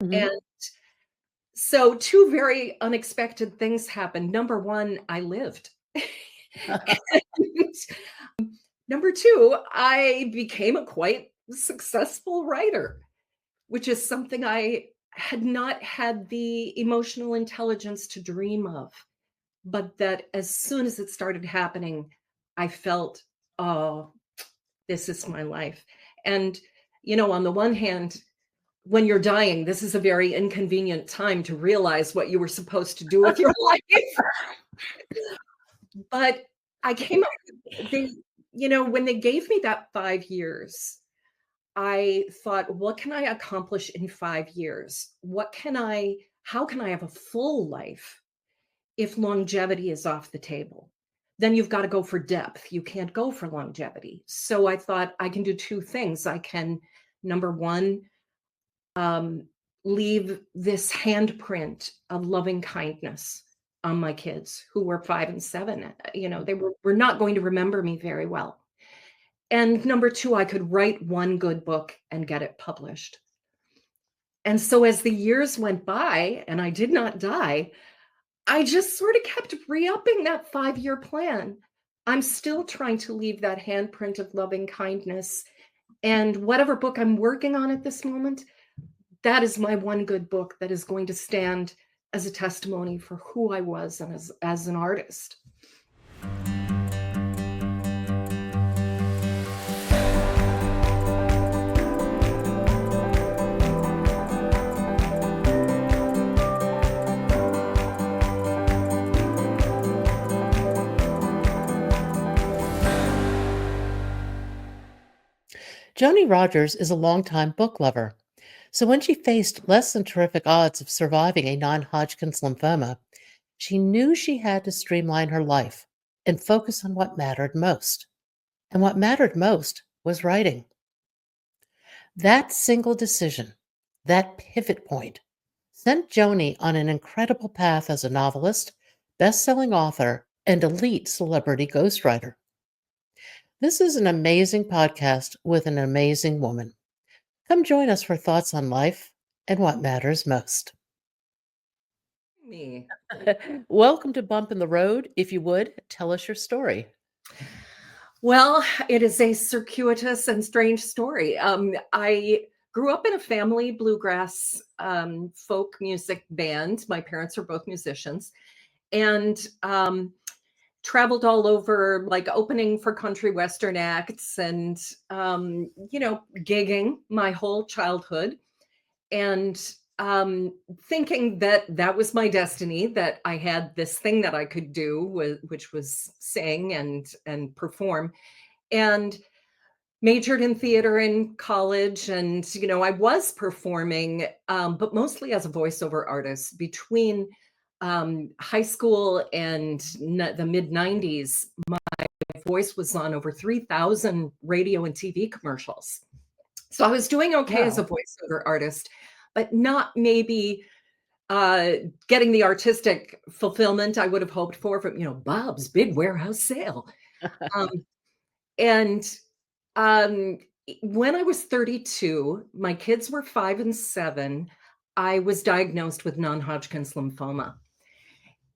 Mhm. And so two very unexpected things happened. Number one, I lived. And number two, I became a quite successful writer, which is something I had not had the emotional intelligence to dream of. But that as soon as it started happening, I felt, oh, this is my life. And, on the one hand, when you're dying, this is a very inconvenient time to realize what you were supposed to do with your life. But I came up, when they gave me that 5 years, I thought, what can I accomplish in 5 years? How can I have a full life if longevity is off the table? Then you've got to go for depth. You can't go for longevity. So I thought I can do two things. I can, number one, um, leave this handprint of loving kindness on my kids who were 5 and 7. They were not going to remember me very well. And number two, I could write one good book and get it published. And so as the years went by and I did not die, I just sort of kept re-upping that 5-year plan. I'm still trying to leave that handprint of loving kindness. And whatever book I'm working on at this moment, that is my one good book that is going to stand as a testimony for who I was and as an artist. Joni Rogers is a longtime book lover. So when she faced less than terrific odds of surviving a non Hodgkin's lymphoma, she knew she had to streamline her life and focus on what mattered most. And what mattered most was writing. That single decision, that pivot point, sent Joni on an incredible path as a novelist, best-selling author, and elite celebrity ghostwriter. This is an amazing podcast with an amazing woman. Come join us for thoughts on life and what matters most. Me. Welcome to Bump in the Road. If you would, tell us your story. Well, it is a circuitous and strange story. I grew up in a family bluegrass folk music band. My parents are both musicians, and traveled all over, like opening for country western acts, and gigging my whole childhood, and thinking that that was my destiny, that I had this thing that I could do, which was sing and perform, and majored in theater in college. And I was performing, but mostly as a voiceover artist. Between high school and the mid 90s, my voice was on over 3,000 radio and TV commercials. So I was doing okay as a Wow. voiceover artist, but not maybe uh, getting the artistic fulfillment I would have hoped for from, Bob's big warehouse sale. Um, and um, when I was 32, my kids were 5 and 7. I was diagnosed with non-Hodgkin's lymphoma.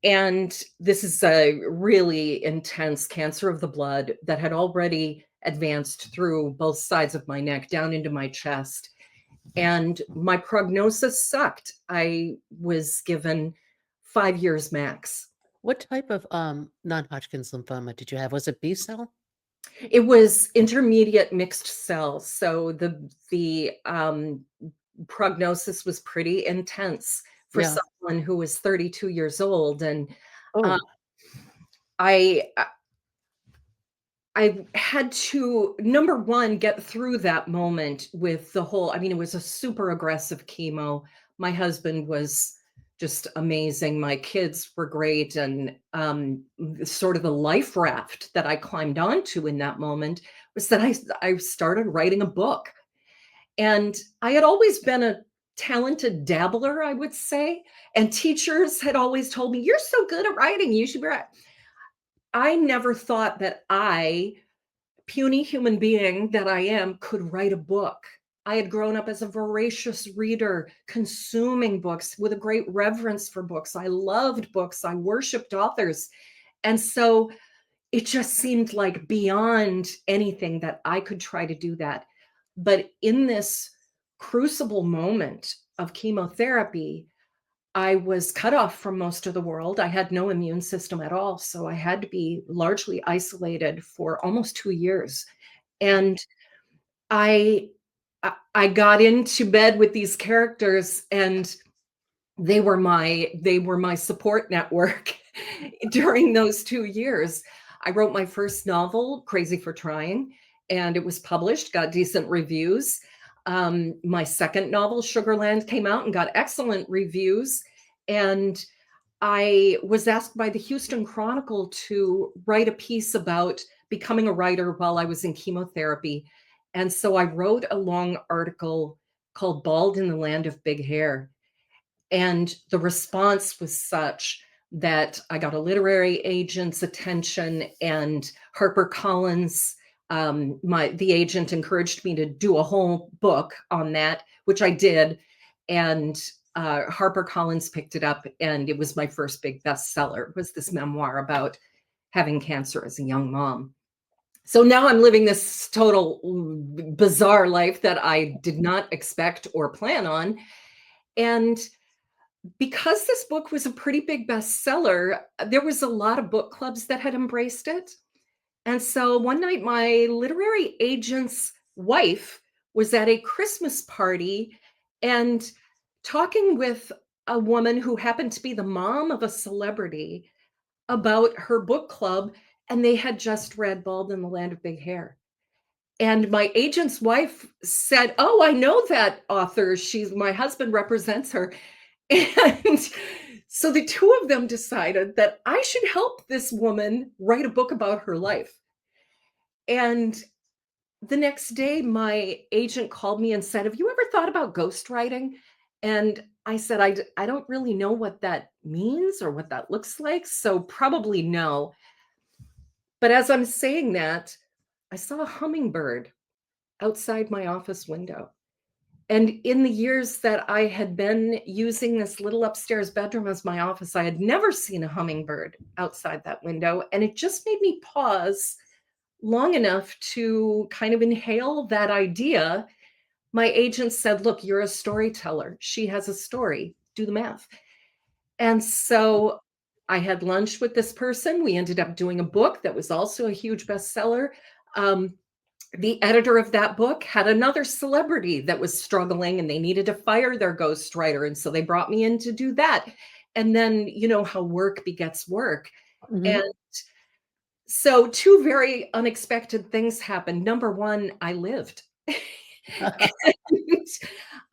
And this is a really intense cancer of the blood that had already advanced through both sides of my neck down into my chest. And my prognosis sucked. I was given 5 years max. What type of non-Hodgkin's lymphoma did you have? Was it B cell? It was intermediate mixed cells. So the prognosis was pretty intense for Yeah. someone who was 32 years old. And uh, Oh, I I had to, number one, get through that moment with the whole, I mean, it was a super aggressive chemo. My husband was just amazing. My kids were great. And sort of the life raft that I climbed onto in that moment was that I started writing a book. And I had always been a talented dabbler, I would say. And teachers had always told me, "You're so good at writing, you should be writing." I never thought that I, puny human being that I am, could write a book. I had grown up as a voracious reader, consuming books with a great reverence for books. I loved books. I worshiped authors. And so it just seemed like beyond anything that I could try to do that. But in this crucible moment of chemotherapy, I was cut off from most of the world. I had no immune system at all. So I had to be largely isolated for almost 2 years. And I I got into bed with these characters, and they were my support network during those 2 years. I wrote my first novel, Crazy for Trying, and it was published, got decent reviews. My second novel, Sugarland, came out and got excellent reviews, and I was asked by the Houston Chronicle to write a piece about becoming a writer while I was in chemotherapy. And so I wrote a long article called Bald in the Land of Big Hair. And the response was such that I got a literary agent's attention, and HarperCollins, the agent encouraged me to do a whole book on that, which I did. And HarperCollins picked it up, and it was my first big bestseller. It was this memoir about having cancer as a young mom. So now I'm living this total bizarre life that I did not expect or plan on. And because this book was a pretty big bestseller, there was a lot of book clubs that had embraced it. And so one night, my literary agent's wife was at a Christmas party and talking with a woman who happened to be the mom of a celebrity about her book club. And they had just read Bald in the Land of Big Hair. And my agent's wife said, "Oh, I know that author. My husband represents her." And so the two of them decided that I should help this woman write a book about her life. And the next day, my agent called me and said, "Have you ever thought about ghostwriting?" And I said, I don't really know what that means or what that looks like. So probably no. But as I'm saying that, I saw a hummingbird outside my office window. And in the years that I had been using this little upstairs bedroom as my office, I had never seen a hummingbird outside that window. And it just made me pause long enough to kind of inhale that idea. My agent said, "Look, you're a storyteller. She has a story. Do the math." And so I had lunch with this person. We ended up doing a book that was also a huge bestseller. Um, the editor of that book had another celebrity that was struggling, and they needed to fire their ghostwriter. And so they brought me in to do that. And then, you know how work begets work. And Mhm. so two very unexpected things happened. Number one, I lived.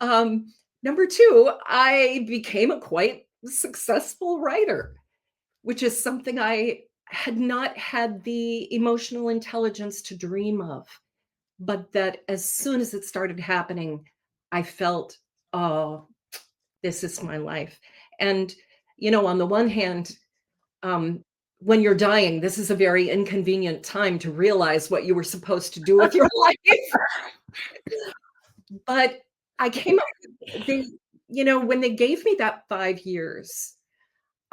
And, number two, I became a quite successful writer, which is something I had not had the emotional intelligence to dream of. But that as soon as it started happening, I felt, "Oh, this is my life." And, on the one hand, um, when you're dying, this is a very inconvenient time to realize what you were supposed to do with your life. But I came up when they gave me that 5 years,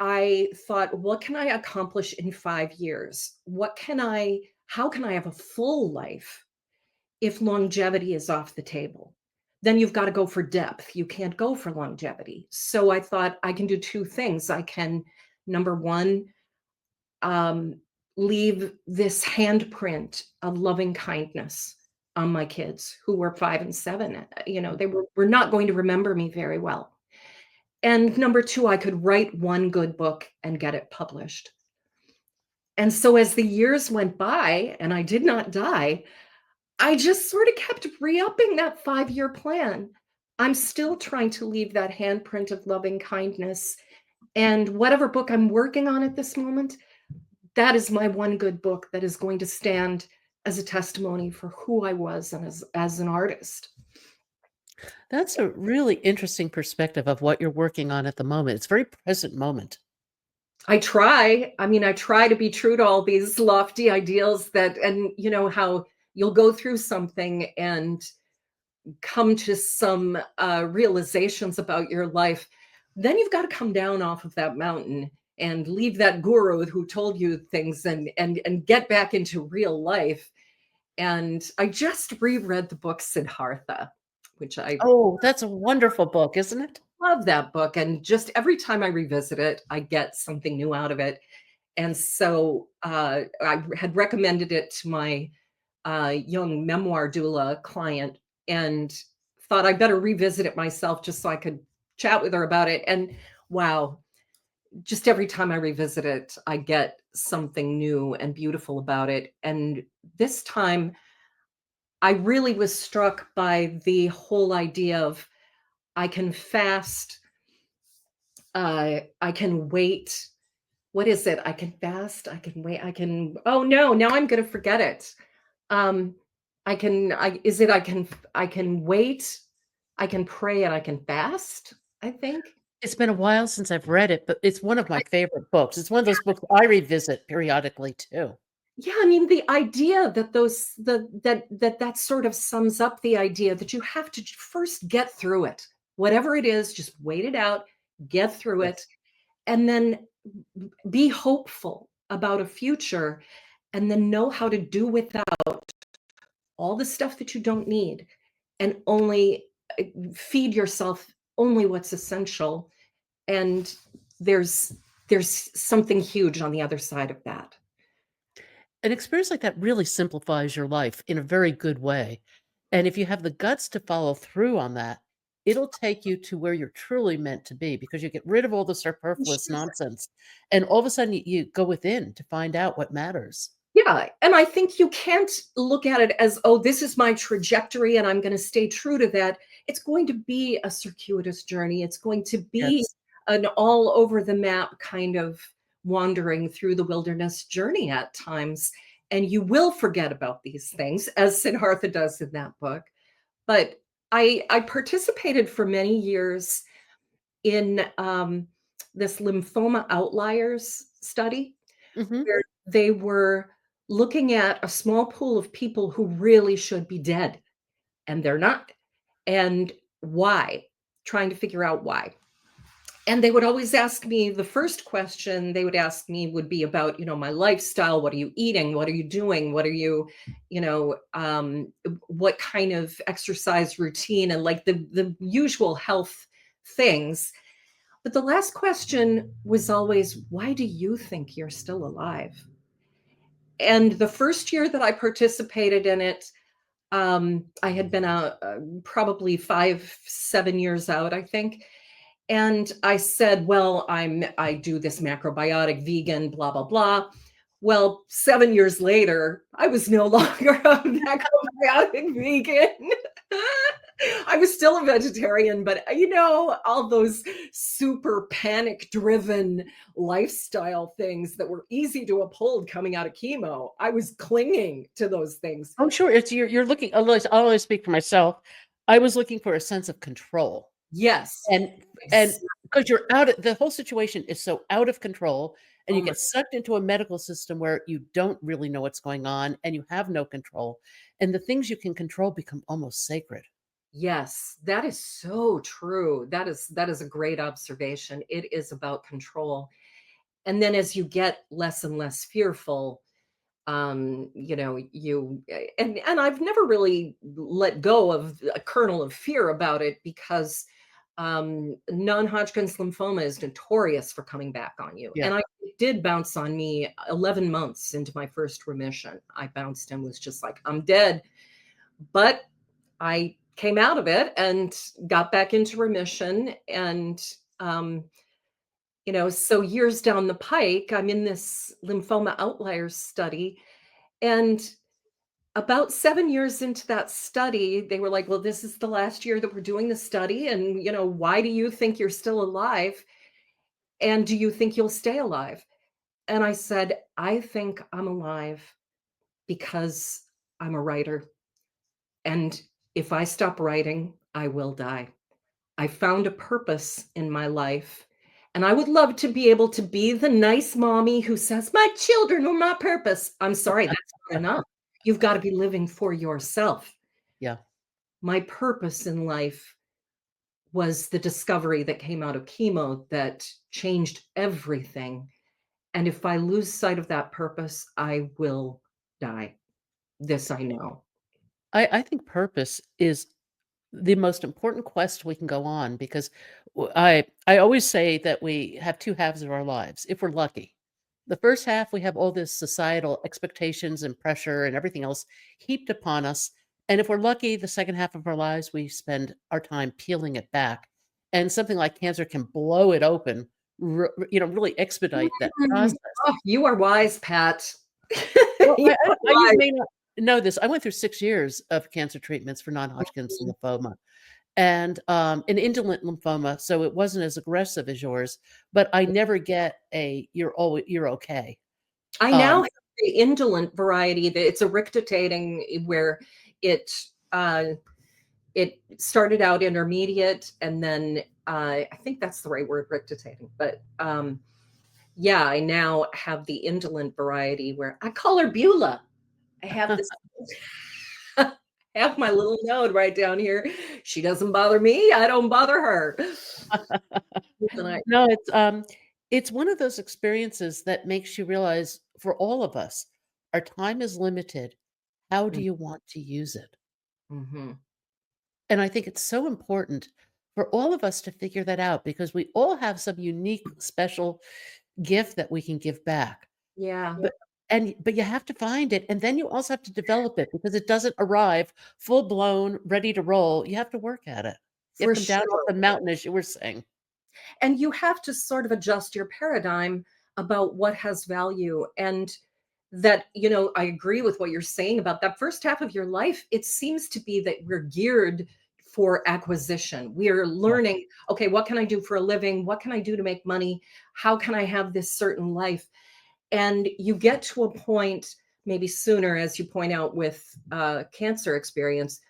I thought, "What can I accomplish in 5 years? How can I have a full life if longevity is off the table?" Then you've got to go for depth. You can't go for longevity. So I thought I can do two things. I can, number one, um, leave this handprint of loving kindness on my kids who were 5 and 7. They were not going to remember me very well. And number two, I could write one good book and get it published. And so as the years went by and I did not die, I just sort of kept re-upping that 5-year plan. I'm still trying to leave that handprint of loving kindness. And whatever book I'm working on at this moment, that is my one good book that is going to stand as a testimony for who I was and as an artist. That's a really interesting perspective of what you're working on at the moment. It's very present moment. I try. I mean, I try to be true to all these lofty ideals and how you'll go through something and come to some realizations about your life, then you've got to come down off of that mountain and leave that guru who told you things, and get back into real life. And I just reread the book Siddhartha, which I Oh, that's a wonderful book, isn't it? love that book. And just every time I revisit it, I get something new out of it. And so I had recommended it to my young memoir doula client, and thought I better revisit it myself just so I could chat with her about it. And wow, just every time I revisit it, I get something new and beautiful about it. And this time, I really was struck by the whole idea of I can fast, I can wait. What is it? I can fast, I can wait, I can, oh no, now I'm gonna forget it. Um, I is it I can wait, I can pray, and I can fast, I think? It's been a while since I've read it, but it's one of my I favorite books. It's one of those books I revisit periodically too. Yeah, I mean, the idea that that sort of sums up the idea that you have to first get through it. Whatever it is, just wait it out, get through it, Yes. and then be hopeful about a future, and then know how to do without all the stuff that you don't need, and only feed yourself only what's essential. And there's there's something huge on the other side of that. An experience like that really simplifies your life in a very good way. And if you have the guts to follow through on that, it'll take you to where you're truly meant to be because you get rid of all the superfluous nonsense. And all of a sudden, you go within to find out what matters. Yeah, and I think you can't look at it as, "Oh, this is my trajectory and I'm gonna stay true to that." It's going to be a circuitous journey. It's going to be Yes. an all over the map kind of wandering through the wilderness journey at times, and you will forget about these things, as Siddhartha does in that book. But I participated for many years in, this lymphoma outliers study, Hmm. where they were looking at a small pool of people who really should be dead, and they're not. And why? Trying to figure out why. And they would always ask me, the first question they would ask me would be about, my lifestyle. What are you eating? What are you doing? What are you, what kind of exercise routine, and like the usual health things. But the last question was always, why do you think you're still alive? And the first year that I participated in it, I had been out probably 5, 7 years out, I think. And I said, well, I do this macrobiotic vegan, blah, blah, blah. Well, 7 years later, I was no longer a macrobiotic vegan. I was still a vegetarian, but all those super panic driven lifestyle things that were easy to uphold coming out of chemo, I was clinging to those things. Oh, sure. It's you're looking. I'll always speak for myself. I was looking for a sense of control. Yes. And because you're the whole situation is so out of control, and Oh you my, get sucked into a medical system where you don't really know what's going on and you have no control, and the things you can control become almost sacred. yes, that is so true. That is a great observation. It is about control. And then as you get less and less fearful, and I've never really let go of a kernel of fear about it, because non-Hodgkin's lymphoma is notorious for coming back on you. Yeah. And it did bounce on me 11 months into my first remission. I bounced and was just like, I'm dead. But I came out of it and got back into remission. And, so years down the pike, I'm in this lymphoma outliers study. And about 7 years into that study, they were like, well, this is the last year that we're doing the study. And, why do you think you're still alive? And do you think you'll stay alive? And I said, I think I'm alive because I'm a writer. And if I stop writing, I will die. I found a purpose in my life. And I would love to be able to be the nice mommy who says, my children are my purpose. I'm sorry, that's not enough. You've got to be living for yourself. Yeah. My purpose in life was the discovery that came out of chemo that changed everything. And if I lose sight of that purpose, I will die. This I know. I think purpose is the most important quest we can go on because I always say that we have 2 halves of our lives, if we're lucky. The first half, we have all this societal expectations and pressure and everything else heaped upon us, and if we're lucky, the second half of our lives, we spend our time peeling it back, and something like cancer can blow it open, really expedite that Mm. process. Oh, you are wise, Pat. Well, You are you wise. may not know this. I went through 6 years of cancer treatments for non-Hodgkin's lymphoma and, an indolent lymphoma, so it wasn't as aggressive as yours, but I never get a "you're okay." I now Um, have the indolent variety that it's eryctatating where it uh it started out intermediate and then I think that's the right word, eryctatating. But yeah, I now have the indolent variety where I call her Beulah. I have this have my little node right down here. She doesn't bother me, I don't bother her. And I no, it's one of those experiences that makes you realize for all of us, our time is limited. How do mm, you want to use it? mhm. And I think it's so important for all of us to figure that out because we all have some unique, special gift that we can give back. Yeah, But you have to find it, and then you also have to develop it because it doesn't arrive full blown, ready to roll. You have to work at it. You have for to come down off sure. the mountain, as you were saying. And you have to sort of adjust your paradigm about what has value. And that, I agree with what you're saying about that first half of your life. It seems to be that we're geared for acquisition. We are Yeah. learning, okay, what can I do for a living? What can I do to make money? How can I have this certain life? And you get to a point, maybe sooner, as you point out with cancer experience,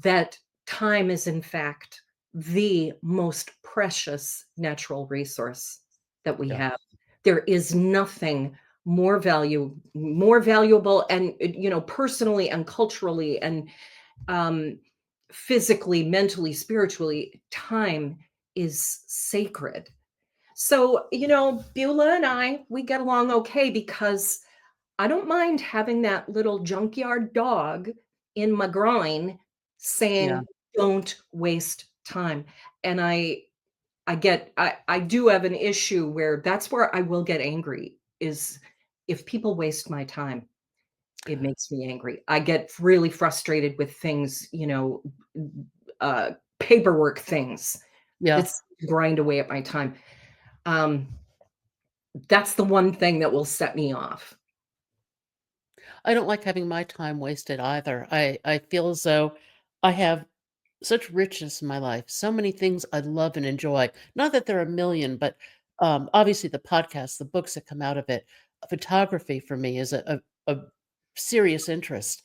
that time is in fact the most precious natural resource that we Yeah. have. There is nothing more valuable and personally and culturally and um physically, mentally, spiritually, time is sacred. So, Beulah and we get along okay because I don't mind having that little junkyard dog in my groin Yeah. saying, "Don't waste time." And I do have an issue where that's where I will get angry is if people waste my time, it makes me angry. I get really frustrated with things, paperwork things Yeah. that's grind away at my time. Um, that's the one thing that will set me off. I don't like having my time wasted either. I feel as though I have such richness in my life, so many things I love and enjoy. Not that there are a million, but, obviously the podcasts, the books that come out of it, photography for me is a serious interest,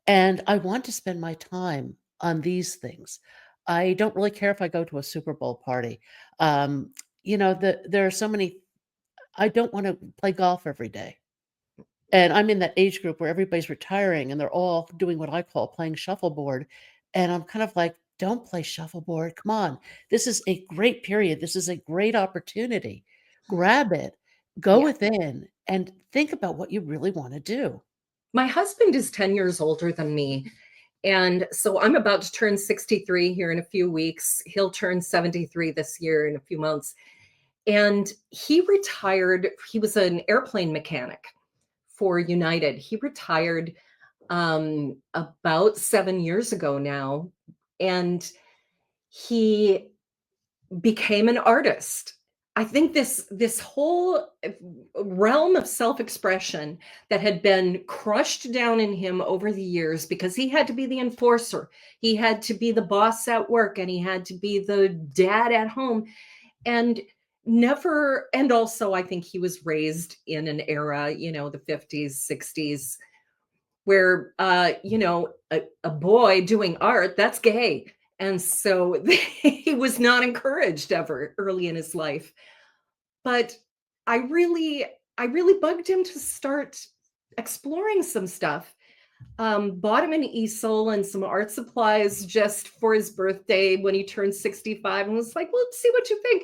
and I want to spend my time on these things. I don't really care if I go to a Super Bowl party. Um, there are so many I don't wanna play golf every day. And I'm in that age group where everybody's retiring and they're all doing what I call playing shuffleboard. And I'm kind of like, don't play shuffleboard. Come on. This is a great period. This is a great opportunity. Grab it, go Yeah. within, and think about what you really want to do. My husband is 10 years older than me. And so I'm about to turn 63 here in a few weeks. He'll turn 73 this year in a few months. And he retired. He was an airplane mechanic for United. He retired about 7 years ago now. And he became an artist. I think this whole realm of self-expression that had been crushed down in him over the years because he had to be the enforcer, he had to be the boss at work, and he had to be the dad at home, and never and also I think he was raised in an era, the 50s, 60s, where a boy doing art, that's gay. And so he was not encouraged ever early in his life. But I really bugged him to start exploring some stuff. bought him an easel and some art supplies just for his birthday when he turned 65 and was like, well, let's see what you think.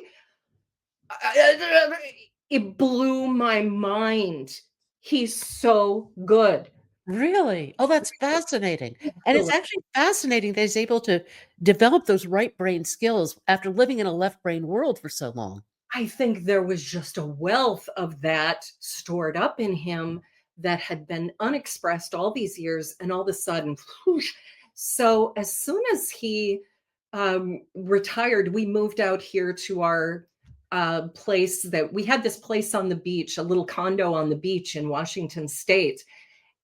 It blew my mind. He's so good. Really? Oh, that's fascinating. And it's Really. actually fascinating that he's able to develop those right brain skills after living in a left brain world for so long. I think there was just a wealth of that stored up in him that had been unexpressed all these years, and all of a sudden, whoosh. So as soon as he retired, we moved out here to our place that we had this place on the beach, a little condo on the beach in Washington State.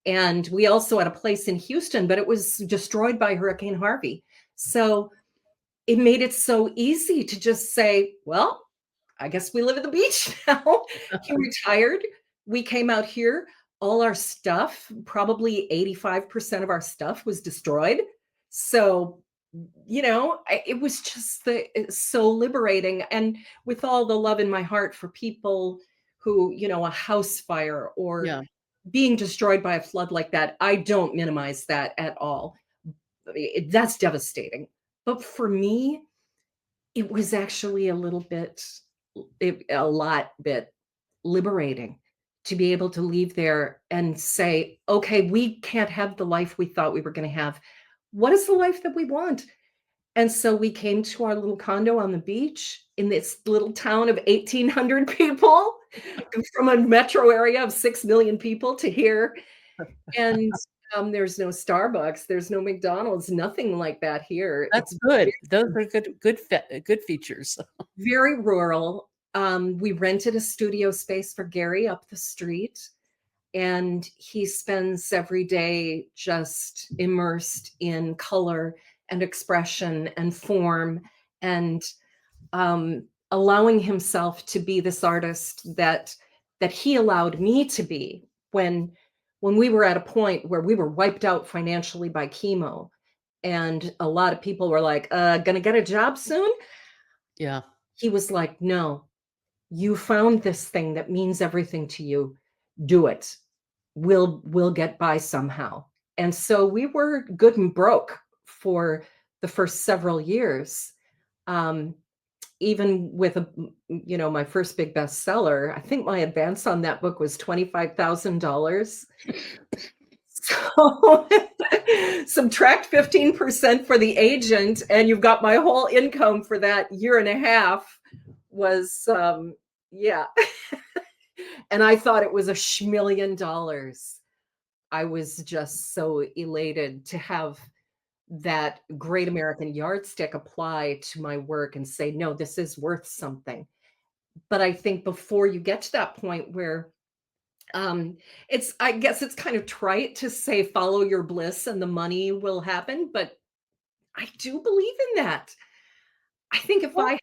And we also had a place in Houston, but it was destroyed by Hurricane Harvey. So it made it so easy to just say, well, I guess we live at the beach now. He retired. We came out here. All our stuff, probably 85% of our stuff was destroyed. So, it was just it's so liberating. And with all the love in my heart for people who, a house fire or Yeah. being destroyed by a flood like that, I don't minimize that at all. That's devastating. But for me, it was actually a lot bit liberating to be able to leave there and say, okay, we can't have the life we thought we were going to have. What is the life that we want? And so we came to our little condo on the beach in this little town of 1,800 people from a metro area of 6 million people to here. And there's no Starbucks, there's no McDonald's, nothing like that here. That's It's good. Those are good features. very rural. We rented a studio space for Gary up the street, and he spends every day just immersed in color and expression and form and allowing himself to be this artist that he allowed me to be when we were at a point where we were wiped out financially by chemo, and a lot of people were like, gonna get a job soon. Yeah. He was like, no, you found this thing that means everything to you. Do it. We'll get by somehow. And so we were good and broke for the first several years. Um, Even with my first big bestseller, I think my advance on that book was $25,000. So subtract 15% for the agent, and you've got my whole income for that year and a half was, yeah. And I thought it was $1,000,000. I was just so elated to have that great American yardstick apply to my work and say, no, this is worth something. But I think before you get to that point where I guess it's kind of trite to say follow your bliss and the money will happen, but I do believe in that. I think if I Well, had,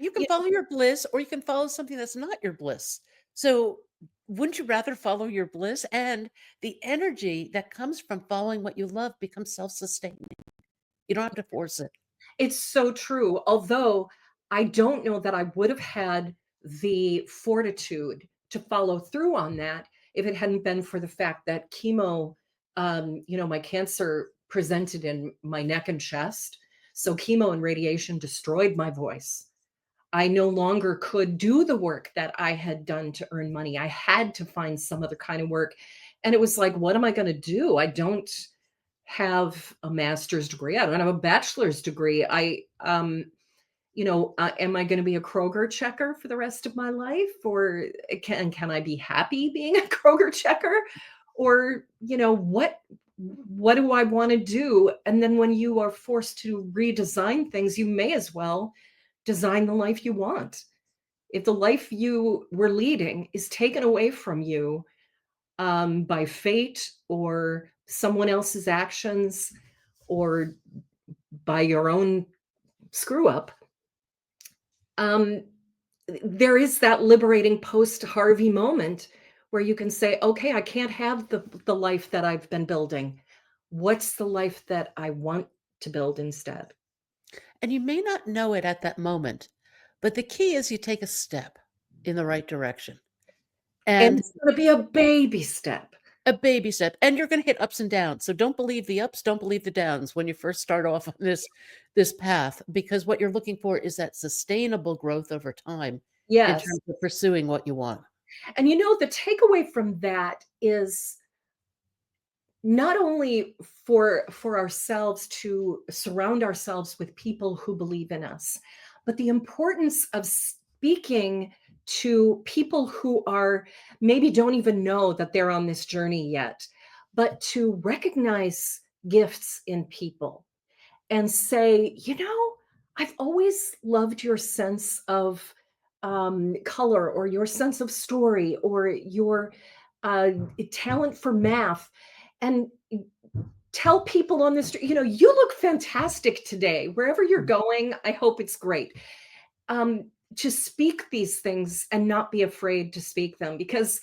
you can you follow your bliss or you can follow something that's not your bliss. So, wouldn't you rather follow your bliss? And the energy that comes from following what you love becomes self-sustaining. You don't have to force it. it's so true. Although I don't know that I would have had the fortitude to follow through on that if it hadn't been for the fact that chemo, my cancer presented in my neck and chest. So chemo and radiation destroyed my voice. I no longer could do the work that I had done to earn money. I had to find some other kind of work. And it was like, what am I going to do? I don't have a master's degree. I don't have a bachelor's degree. Am I going to be a Kroger checker for the rest of my life? Or can I be happy being a Kroger checker? Or, what do I want to do? And then when you are forced to redesign things, you may as well design the life you want. If the life you were leading is taken away from you by fate or someone else's actions or by your own screw up, um, there is that liberating post Harvey moment where you can say, okay, I can't have the life that I've been building. What's the life that I want to build instead? And you may not know it at that moment, but the key is you take a step in the right direction. And And it's going to be a baby step. A baby step, and you're gonna hit ups and downs, so don't believe the ups, don't believe the downs when you first start off on this path, because what you're looking for is that sustainable growth over time in Yes. terms of pursuing what you want. And the takeaway from that is not only for ourselves to surround ourselves with people who believe in us, but the importance of speaking to people who are maybe don't even know that they're on this journey yet, but to recognize gifts in people and say, I've always loved your sense of color, or your sense of story, or your uh, talent for math. And tell people on the street, you look fantastic today. Wherever you're Mm. going, I hope it's great. To speak these things and not be afraid to speak them. Because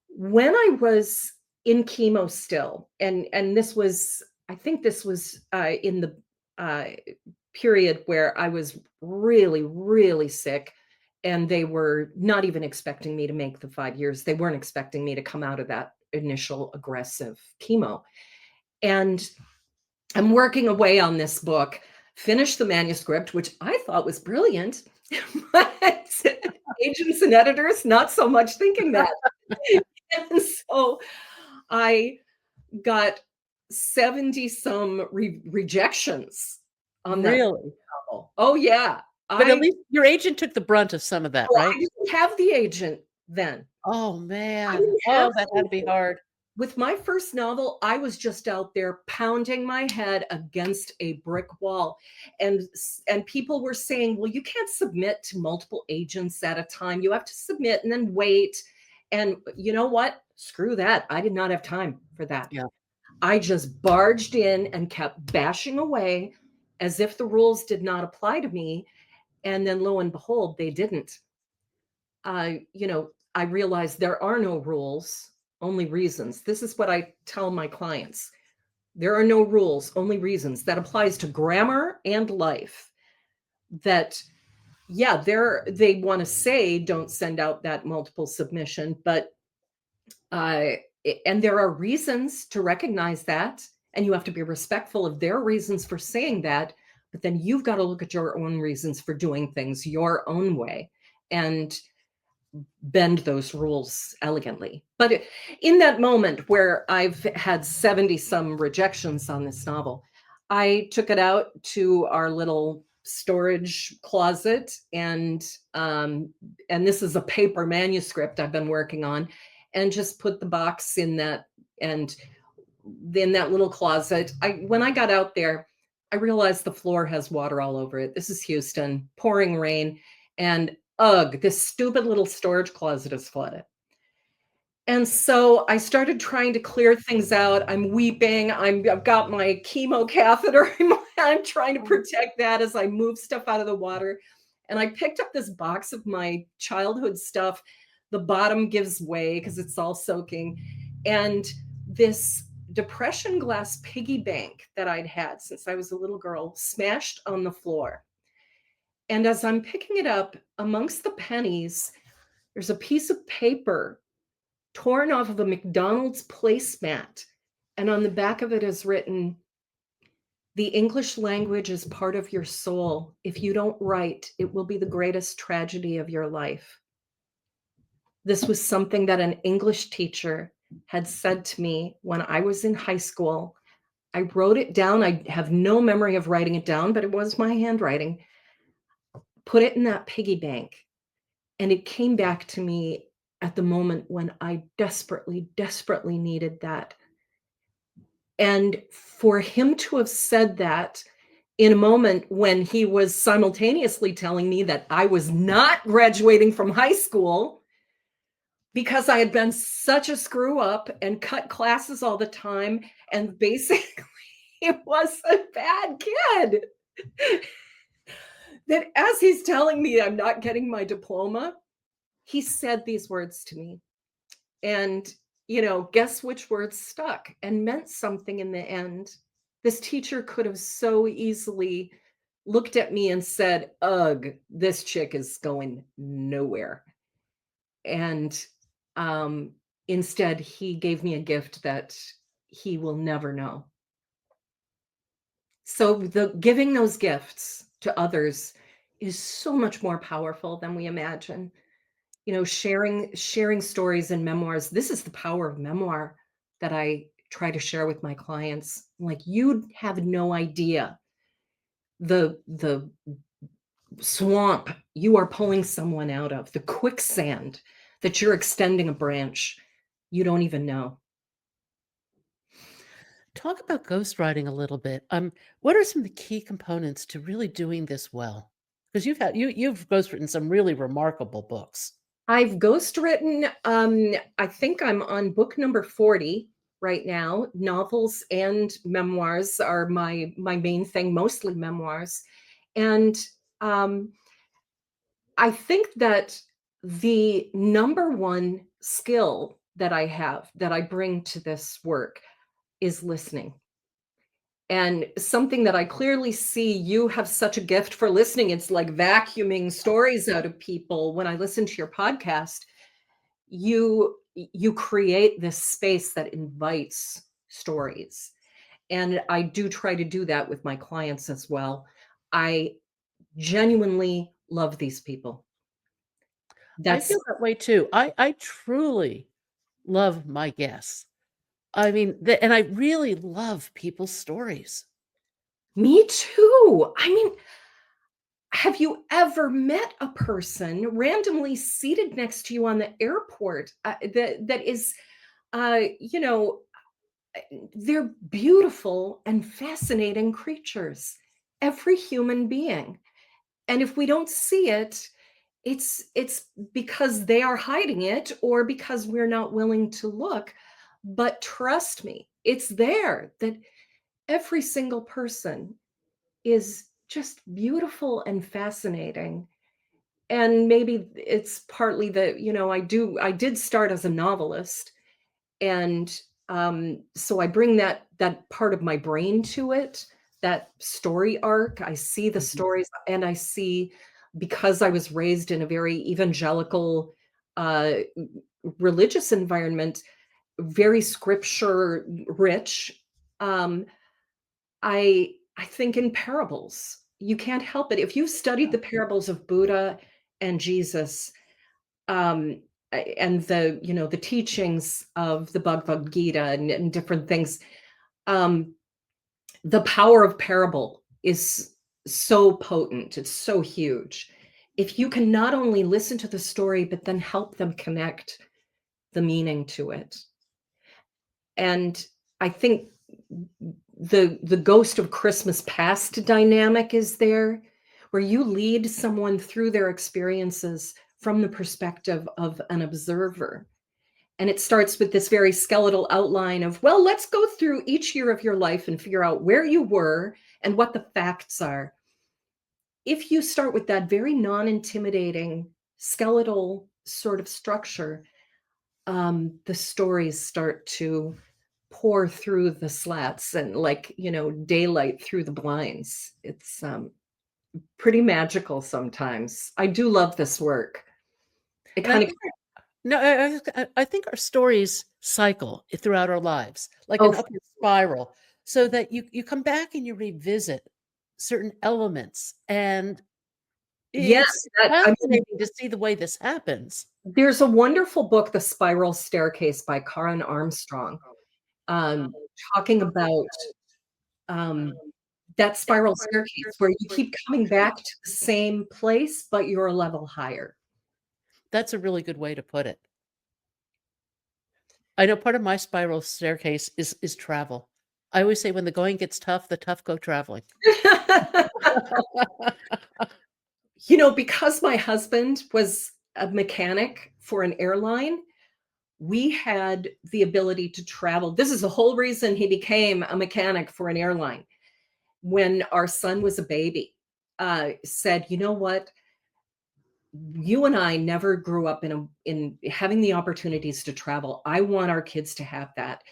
when I was in chemo still, and this was, I think this was in the uh, period where I was really, really sick, and they were not even expecting me to make the 5 years. They weren't expecting me to come out of that initial aggressive chemo. And I'm working away on this book, finished the manuscript, which I thought was brilliant, but agents and editors, not so much thinking that. And so I got 70 some rejections on that Really? novel. Oh, yeah. But at I least your agent took the brunt of some of that, I right? didn't have the agent then. Oh, I man. didn't have Oh, that had to be the hard. With my first novel, I was just out there pounding my head against a brick wall. And people were saying, "Well, you can't submit to multiple agents at a time. You have to submit and then wait." And you know what? Screw that. I did not have time for that. Yeah. I just barged in and kept bashing away as if the rules did not apply to me. And then lo and behold, they didn't. I realized there are no rules, only reasons. This is what I tell my clients. There are no rules, only reasons. That applies to grammar and life. That, yeah, they want to say don't send out that multiple submission, but uh, and there are reasons to recognize that, and you have to be respectful of their reasons for saying that. But then you've got to look at your own reasons for doing things your own way, and bend those rules elegantly. But in that moment where I've had 70 some rejections on this novel, I took it out to our little storage closet, and this is a paper manuscript I've been working on, and just put the box in that, and in that little closet. When I got out there, I realized the floor has water all over it. This is Houston, pouring rain, and ugh, this stupid little storage closet is flooded. And so I started trying to clear things out. I'm weeping. I've got my chemo catheter. I'm trying to Oh. protect that as I move stuff out of the water. And I picked up this box of my childhood stuff. The bottom gives way because it's all soaking. And this depression glass piggy bank that I'd had since I was a little girl smashed on the floor. And as I'm picking it up, amongst the pennies, there's a piece of paper torn off of a McDonald's placemat. And on the back of it is written, "The English language is part of your soul. If you don't write, it will be the greatest tragedy of your life." This was something that an English teacher had said to me when I was in high school. I wrote it down. I have no memory of writing it down, but it was my handwriting. Put it in that piggy bank. And it came back to me at the moment when I desperately, desperately needed that. And for him to have said that in a moment when he was simultaneously telling me that I was not graduating from high school because I had been such a screw up and cut classes all the time, and basically was a bad kid, that as he's telling me I'm not getting my diploma, he said these words to me. And, guess which words stuck and meant something in the end? This teacher could have so easily looked at me and said, "Ugh, this chick is going nowhere." And, um, Instead, he gave me a gift that he will never know. So the giving those gifts to others is so much more powerful than we imagine. You know, sharing stories and memoirs. This is the power of memoir that I try to share with my clients. Like, you have no idea the swamp you are pulling someone out of, the quicksand that you're extending a branch. You don't even know. Talk about ghostwriting a little bit. What are some of the key components to really doing this well? Because you've ghostwritten some really remarkable books. I've ghostwritten, I think I'm on book number 40 right now. Novels and memoirs are my main thing, mostly memoirs. And um, I think that the number one skill that I have that I bring to this work is listening. And something that I clearly see you have such a gift for listening. It's like vacuuming stories out of people. When I listen to your podcast, you create this space that invites stories. And I do try to do that with my clients as well. I genuinely love these people. I That's feel that way too. I truly love my guests. I mean, and I really love people's stories. me too. I mean, have you ever met a person randomly seated next to you on the airport that is, you know, they're beautiful and fascinating creatures, every human being. And if we don't see it, it's because they are hiding it or because we're not willing to look. But trust me, it's there that every single person is just beautiful and fascinating. And maybe it's partly that, I did start as a novelist, and so I bring that part of my brain to it, that story arc. I see the Mhm. stories, and I see, because I was raised in a very evangelical, uh, religious environment, very scripture rich. um, I think in parables. You can't help it. If you've studied the parables of Buddha and Jesus, um, and the teachings of the Bhagavad Gita and different things, um, the power of parable is so potent. It's so huge. If you can not only listen to the story, but then help them connect the meaning to it. And I think the ghost of Christmas past dynamic is there, where you lead someone through their experiences from the perspective of an observer. And it starts with this very skeletal outline of, well, let's go through each year of your life and figure out where you were and what the facts are. If you start with that very non-intimidating skeletal sort of structure, the stories start to pour through the slats and, like, daylight through the blinds. It's pretty magical sometimes. I do love this work. It And I kind of think no, I think our stories cycle throughout our lives, like oh an upward spiral, so that you come back and you revisit certain elements, and yeah, it's that I mean, fascinating to see the way this happens. there's a wonderful book, The Spiral Staircase by Karen Armstrong, um, talking about um, that spiral staircase where you keep coming back to the same place, but you're a level higher. That's a really good way to put it. I know part of my spiral staircase is travel. I always say when the going gets tough, the tough go traveling. Because my husband was a mechanic for an airline, we had the ability to travel. This is the whole reason he became a mechanic for an airline. When our son was a baby, said, you know what? You and I never grew up in having the opportunities to travel. I want our kids to have that.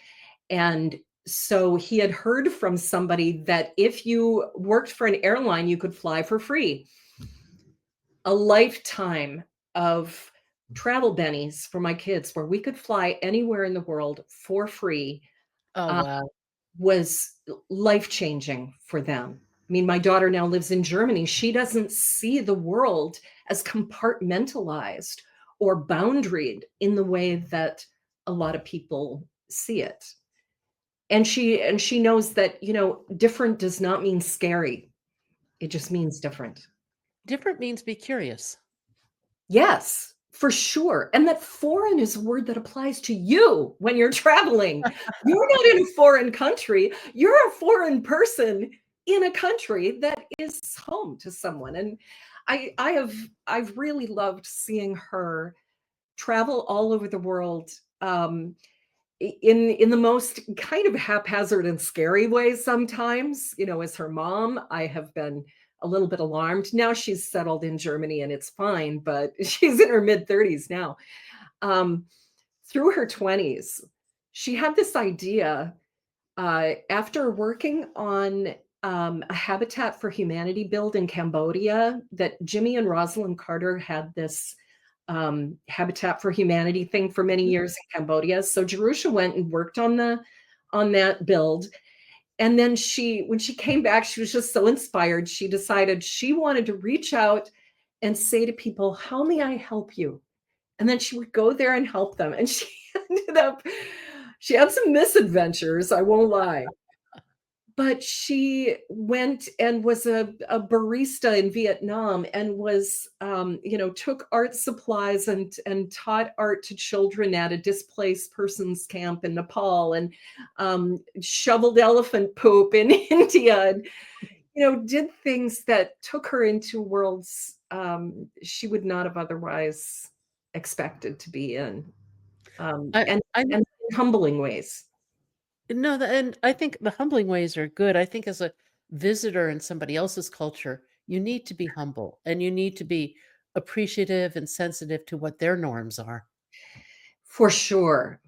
And so he had heard from somebody that if you worked for an airline, you could fly for free. A lifetime of travel bennies for my kids where we could fly anywhere in the world for free, Oh, uh, wow. was life-changing for them. I mean, my daughter now lives in Germany. She doesn't see the world as compartmentalized or boundaried in the way that a lot of people see it. And she knows that, different does not mean scary. It just means different. Different means be curious. Yes, for sure. And that foreign is a word that applies to you when you're traveling. You're not in a foreign country. You're a foreign person in a country that is home to someone. And I've really loved seeing her travel all over the world. In the most kind of haphazard and scary ways sometimes. As her mom, I have been a little bit alarmed. Now she's settled in Germany and it's fine, but she's in her mid-30s now. Um, Through her 20s, she had this idea, after working on, a Habitat for Humanity build in Cambodia, that Jimmy and Rosalind Carter had this Habitat for Humanity thing for many years in Cambodia. So Jerusha went and worked on that build. And then when she came back, she was just so inspired. She decided she wanted to reach out and say to people, "How may I help you?" And then she would go there and help them. And she ended up, she had some misadventures, I won't lie. But she went and was a barista in Vietnam and took art supplies and taught art to children at a displaced persons camp in Nepal, and shoveled elephant poop in India, and did things that took her into worlds she would not have otherwise expected to be in, I and I and humbling ways. no, and I think the humbling ways are good. I think as a visitor in somebody else's culture, you need to be humble and you need to be appreciative and sensitive to what their norms are. For sure,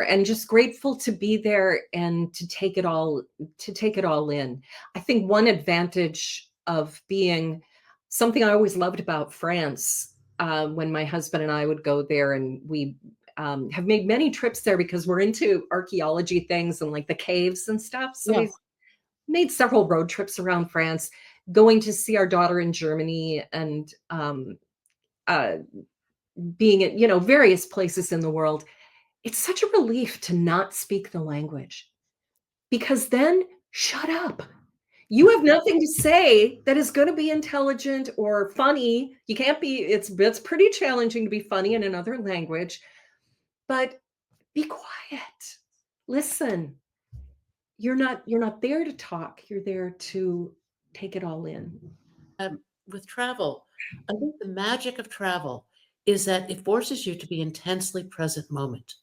and just grateful to be there and to take it all in. I think one advantage of being something I always loved about France, when my husband and I would go there, and we, have made many trips there because we're into archaeology things and, like, the caves and stuff, so Yeah. we've made several road trips around France, going to see our daughter in Germany, and, uh, being at, various places in the world. It's such a relief to not speak the language, because then shut up. You have nothing to say that is gonna be intelligent or funny. You can't be it's pretty challenging to be funny in another language, but be quiet. Listen. You're not there to talk, you're there to take it all in. With travel, I think the magic of travel is that it forces you to be intensely present moment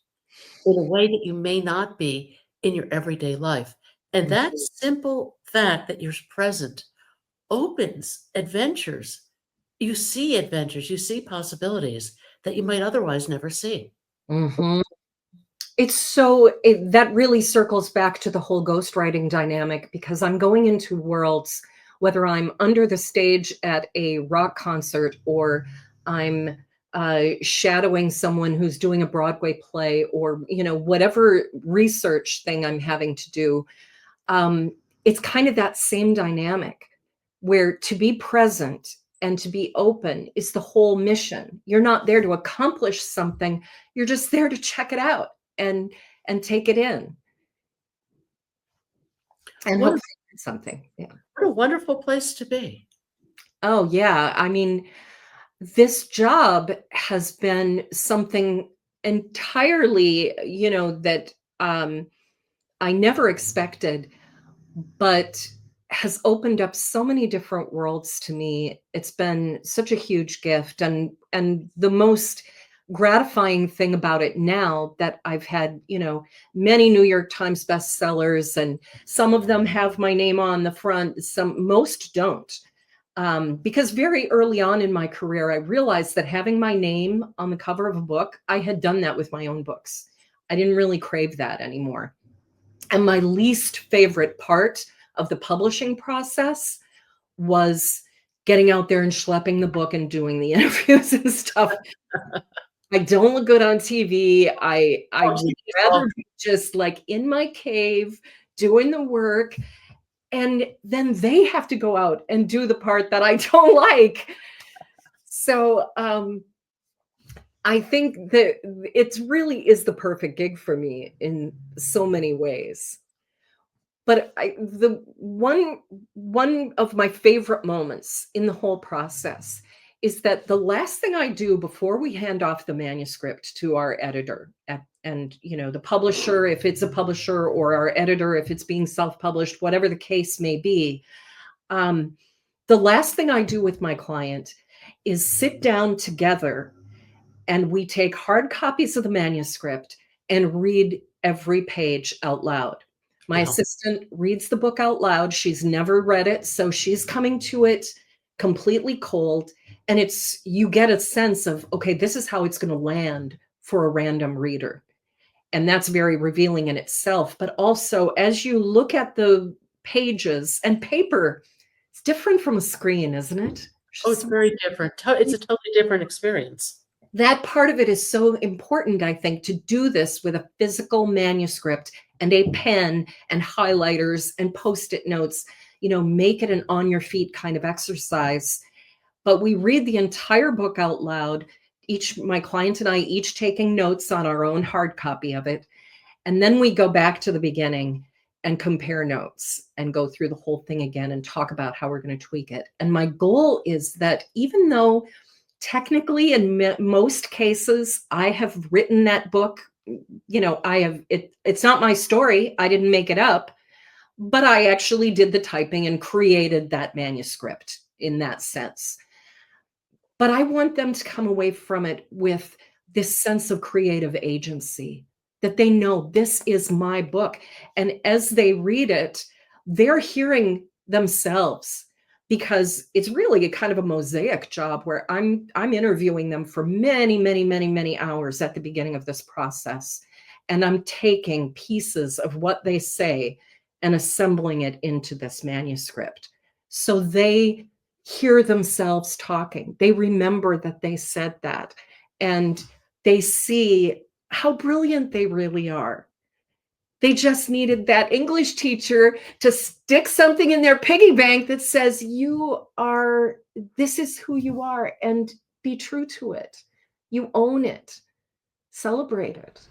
in a way that you may not be in your everyday life. And that simple fact that you're present opens adventures. You see adventures, you see possibilities that you might otherwise never see. Mhm. That really circles back to the whole ghostwriting dynamic, because I'm going into worlds, whether I'm under the stage at a rock concert or I'm shadowing someone who's doing a Broadway play, or whatever research thing I'm having to do. um, it's kind of that same dynamic, where to be present and to be open is the whole mission. You're not there to accomplish something, you're just there to check it out and take it in and What hopefully a learn something. Yeah. what a wonderful place to be. Oh, yeah. I mean, this job has been something entirely, that I never expected, but has opened up so many different worlds to me. It's been such a huge gift, and the most gratifying thing about it now that I've had, many New York Times bestsellers, and some of them have my name on the front, most don't. Because very early on in my career, I realized that having my name on the cover of a book, I had done that with my own books. I didn't really crave that anymore. And my least favorite part of the publishing process was getting out there and schlepping the book and doing the interviews and stuff. I don't look good on TV. I Oh, would TV's rather awful. be just, like, in my cave doing the work, and then they have to go out and do the part that I don't like. So, I think that it's really is the perfect gig for me in so many ways. But the one of my favorite moments in the whole process is that the last thing I do before we hand off the manuscript to our editor and the publisher, if it's a publisher, or our editor if it's being self-published, whatever the case may be, um, the last thing I do with my client is sit down together and we take hard copies of the manuscript and read every page out loud. My Wow. assistant reads the book out loud. She's never read it, so she's coming to it completely cold. And you get a sense of, okay, this is how it's going to land for a random reader. And that's very revealing in itself. But also, as you look at the pages and paper, it's different from a screen, isn't it? Oh, it's very different. It's a totally different experience. That part of it is so important, I think, to do this with a physical manuscript and a pen and highlighters and post-it notes, make it an on your feet kind of exercise. But we read the entire book out loud, my client and I each taking notes on our own hard copy of it. And then we go back to the beginning and compare notes and go through the whole thing again and talk about how we're going to tweak it. And my goal is that even though technically, in most cases, I have written that book. I have it. It's not my story. I didn't make it up, but I actually did the typing and created that manuscript in that sense. But I want them to come away from it with this sense of creative agency, that they know this is my book. And as they read it, they're hearing themselves, because it's really a kind of a mosaic job where I'm interviewing them for many, many, many, many hours at the beginning of this process. And I'm taking pieces of what they say and assembling it into this manuscript. So they hear themselves talking. They remember that they said that, and they see how brilliant they really are. They just needed that English teacher to stick something in their piggy bank that says, this is who you are, and be true to it. You own it, celebrate it.